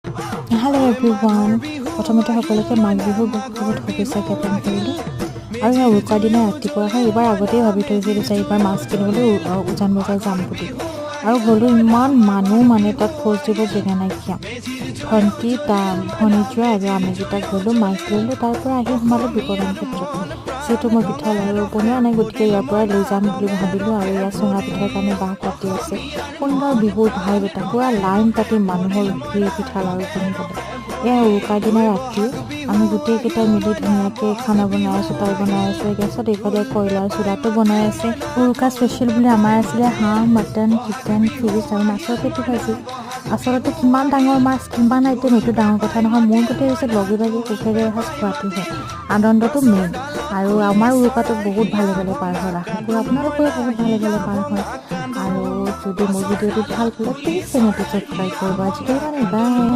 Hello everyone. প্ৰথমতে সকলোকে মাঘ বিহুৰ বহুত বহুত শুভেচ্ছা জ্ঞাপন কৰিলোঁ। আৰু মই উৰুকাৰ দিনা ৰাতিপুৱা এইবাৰ আগতেই ভাবি থৈছিলোঁ যে এইবাৰ মাছ কিনিবলৈ উজান বজাৰ যাম বুলি। আৰু গ'লোঁ, ইমান মানুহ মানে তাত খোজ দিব জেগা নাইকিয়া। ভনীজোৱা আৰু আমিকেইটা গ'লোঁ, মাছ ল'লোঁ। তাৰ পৰা আহি সোমালোঁ বিপণন ক্ষেত্ৰত। যিহেতু মই পিঠা লাড়ু বনোৱা নাই, গতিকে ইয়াৰ পৰা লৈ যাম বুলি ভাবিলোঁ। আৰু ইয়াৰ চুঙা পিঠাৰ কাৰণে বাঁহ কাটি আছে। সুন্দৰ বিহুৰ ভাইব এটা, পূৰা লাইন পাতি মানুহৰ ভিৰ পিঠা লাড়ু কিনিবলৈ। এয়া উৰুকাৰ দিনা ৰাতি আমি গোটেইকেইটাই মিলি ধুনীয়াকৈ খানা বনাই আছোঁ, তাই বনাই আছে গেছত, এইফালে কয়লাৰ চুলাটো বনাই আছে। উৰুকা স্পেচিয়েল বুলি আমাৰ আছিলে হাঁহ, মটন, চিকেন, ফিছ আৰু মাছৰ পেটি ভাজি। আচলতে কিমান ডাঙৰ মাছ, কিমান আইটেম, এইটো ডাঙৰ কথা নহয়। মোৰ গোটেই হৈছে লগে ভাগে সুখেৰে এসাঁজ খোৱাটোহে আনন্দটো মেইন। আৰু আমাৰ উৰুকাটো বহুত ভালে ভালে পাৰ হ'ল। আশা কৰোঁ আপোনালোকৰো বহুত ভালে ভালে পাৰ হয়। আৰু যদি মোৰ ভিডিঅ'টো ভাল পালে প্লিজ চেনেলটো ছাবস্ক্ৰাইব কৰিব। আজিকালি মানে বাই।